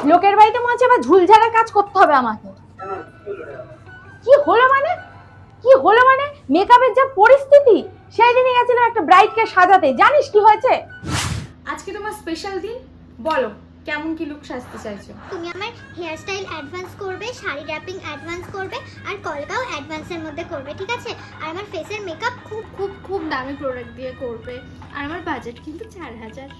লোকের বাড়িতে মনে হচ্ছে আবার ঝুলঝাড়া কাজ করতে হবে আমাকে। কি হলো মানে, কি হলো মানে, মেকআপের যা পরিস্থিতি। সেই দিনই গেছিলাম একটা ব্রাইডকে সাজাতে, জানিস কি হয়েছে? আজকে তোমার স্পেশাল দিন, বলো কেমন কি লুক সাজতে চাইছো? তুমি আমার হেয়ার স্টাইল অ্যাডভান্স করবে, শাড়ি র্যাপিং অ্যাডভান্স করবে, আর কলকাও অ্যাডভান্সের মধ্যে করবে, ঠিক আছে? আর আমার ফেসের মেকআপ খুব খুব খুব দামি প্রোডাক্ট দিয়ে করবে, আর আমার বাজেট কিন্তু 4000।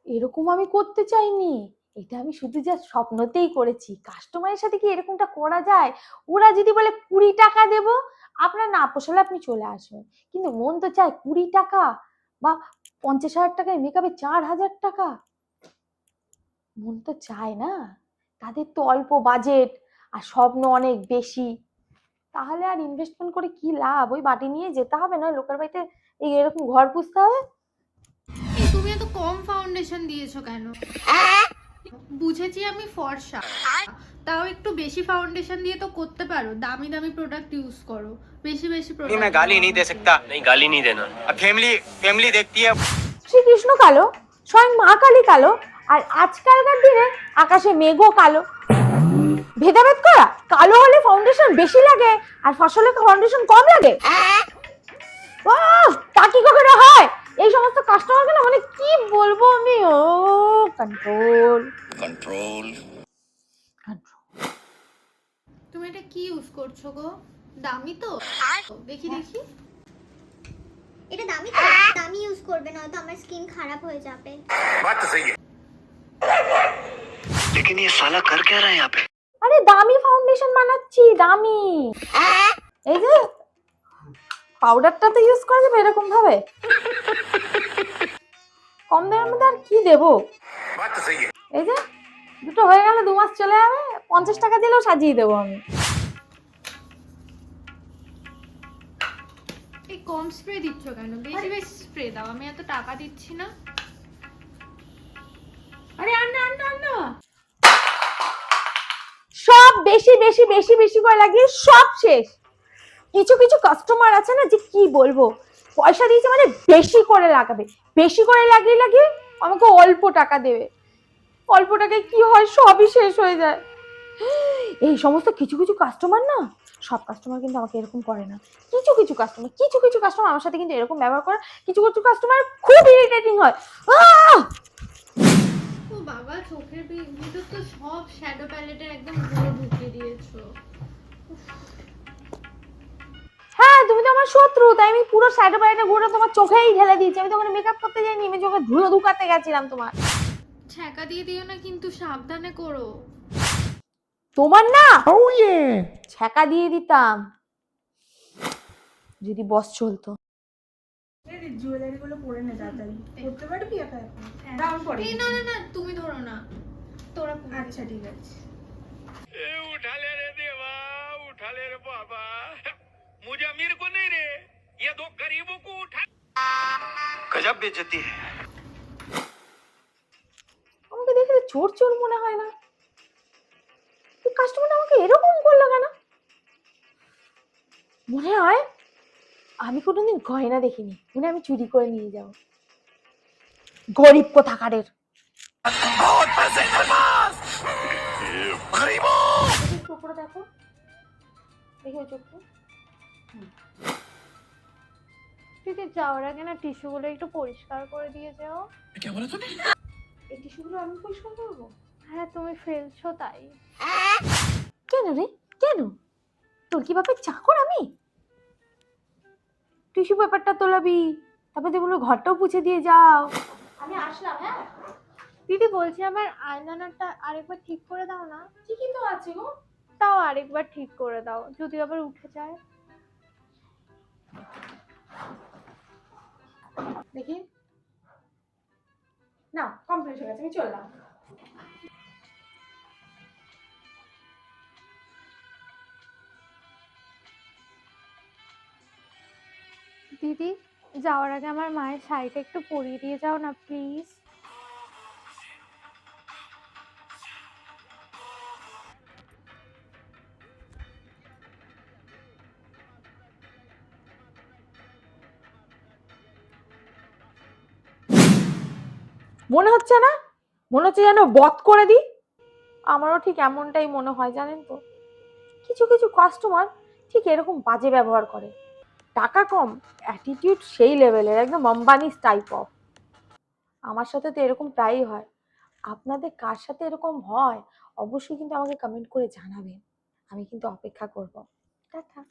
এরকম আমি করতে চাইনি, এটা আমি শুধু যা স্বপ্নতেই করেছি। কাস্টমারের সাথে কি এরকমটা করা যায়? ওরা যদি বলে 20 টাকা দেব, আপনার না পোষালে আপনি চলে আসবেন, কিন্তু মন তো চায় 20 টাকা বা 50,000 টাকায় মেকআপে 4000 টাকা। মন তো চায় না, তাদের তো অল্প বাজেট আর স্বপ্ন অনেক বেশি। তাহলে আর ইনভেস্টমেন্ট করে কি লাভ? ওই বাটি নিয়ে যেতে হবে, না লোকের বাড়িতে এই এরকম ঘর পুষতে হবে। তুমি এত কম ফাউন্ডেশন দিয়েছো কেন? বুঝেছি আমি ফর্সা, তাও একটু বেশি ফাউন্ডেশন দিয়ে তো করতে পারো। দামি দামি প্রোডাক্ট ইউজ করো, বেশি বেশি প্রোডাক্ট। मैं गाली नहीं दे सकता। नहीं गाली नहीं देना। अब फैमिली फैमिली देखती है। শ্রীকৃষ্ণ কালো, স্বয়ং মা কালী কালো, আর আজকালকার দিনে আকাশে মেঘও কালো। ভেদাভেদ করা, কালো হলে ফাউন্ডেশন বেশি লাগে আর ফসলে ফাউন্ডেশন কম লাগে। তা কি করে হয়? এই সমস্ত কাস্টমারকে না, মানে কি বলবো আমি, ও কন্ট্রোল कंट्रोल। তুমি এটা কি ইউজ করছো গো? দামি তো, দেখি দেখি। এটা দামি তো, দামি ইউজ করবে, নয়তো আমার স্কিন খারাপ হয়ে যাবে। बात तो सही है, लेकिन ये साला कर क्या रहा है यहाँ पे? আরে দামি ফাউন্ডেশন বানাচ্ছি, দামি। এই যে পাউডারটা তো ইউজ করা যাবে এরকম ভাবে, কম দামের মধ্যে আর কি দেবো? बात तो सही है। এই যে দুটো হয়ে গেল, 2 মাস চলে যাবে, 50 টাকা দিলেও সাজিয়ে দেবো আমি। এই কম স্প্রে দিচ্ছ কেন? বেশি বেশি স্প্রে দাও, আমি এত টাকা দিচ্ছি না। আরে আন্না আন্না আন্না, সব বেশি বেশি বেশি বেশি করে লাগিয়ে সব শেষ। কিছু কিছু কাস্টমার আছে না, যে কি বলবো, পয়সা দিয়েছে মানে বেশি করে লাগাবে, বেশি করে লাগিয়ে লাগিয়ে আমাকে অল্প টাকা দেবে। অল্প টাকায় কি হয়, সবই শেষ হয়ে যায়। এই সমস্ত কিছু কিছু কাস্টমার না, সব কাস্টমার কিন্তু আমাকে এরকম করে না। কিছু কিছু কাস্টমার আমার সাথে কিন্তু এরকম ব্যবহার করে। কিছু কিছু কাস্টমার খুব ইরিটেটিং হয়। ও বাবা, চোখের ভিতর তো সব শ্যাডো প্যালেটের একদম গুঁড়ো ঢুকিয়ে দিয়েছো। হ্যাঁ, তুমি তো আমার শত্রু, তাই আমি পুরো শ্যাডো প্যালেটের গুঁড়ো তোমার চোখেই ঢেলে দিয়েছি। আমি তো ওখানে মেকআপ করতে যাইনি, আমি চোখে ধুলো ধুকাতে গেছিলাম তোমার। ছ্যাঁকা দিয়ে দিও না কিন্তু, সাবধানে করো। তোমার না ছ্যাঁকা দিয়ে দিতাম যদি বস চলতো। জুয়েলারি গুলো পরে নে তাড়াতাড়ি, করতে পারবি একা একা? দাম পড়ে। এই না না না, তুমি ধরো না, তোরা পরে আচ্ছা ঠিক আছে। उठा ले रे देवा, उठा ले रे बाबा। मुझे अमीर को नहीं रे, ये दो गरीबों को उठा। गजब बेइज्जती है। আমাকে দেখলে চোর চোর মনে হয় না, কাস্টমার আমাকে এরকম করলো কেন? মনে হয় আমি কোনোদিন গয়না দেখিনি, মনে হয় আমি চুরি করে নিয়ে যাব। গরিব কোথাকারের। উপরে দেখো, দেখে চোখটা। দিদি, যাওয়ার আগে না টিস্যুগুলো একটু পরিষ্কার করে দিয়ে যাও। এই টিস্যুগুলো আমি পরিষ্কার করবো? হ্যাঁ, তুমি ফেলছো তাই। কেন রে, কেন? তোর কি বাপের চাকর আমি? টিস্যু পেপারটা তোলাবি, তারপরে বলো ঘরটাও পুছে দিয়ে যাও। আমি আসলাম। হ্যাঁ দিদি, বলছি আমার আইলাইনারটা আরেকবার ঠিক করে দাও না। ঠিকই তো আছে গো। তাও আরেকবার ঠিক করে দাও, যদি আবার উঠে যায়। দেখি না, কমপ্লিট হয়ে গেছে, আমি চললাম। দিদি, যাওয়ার আগে আমার মায়ের শাড়িটা একটু পরিয়ে দিয়ে যাও না প্লিজ। মনে হচ্ছে না? মনে হচ্ছে যেন বধ করে দিই। আমারও ঠিক এমনটাই মনে হয় জানেন তো। কিছু কিছু কাস্টমার ঠিক এরকম বাজে ব্যবহার করে। টাকা কম, অ্যাটিটিউড সেই লেভেলের, একদম আম্বানিস টাইপ অফ। আমার সাথে তো এরকম প্রায়ই হয়। আপনাদের কার সাথে এরকম হয় অবশ্যই কিন্তু আমাকে কমেন্ট করে জানাবেন। আমি কিন্তু অপেক্ষা করব। টাটা।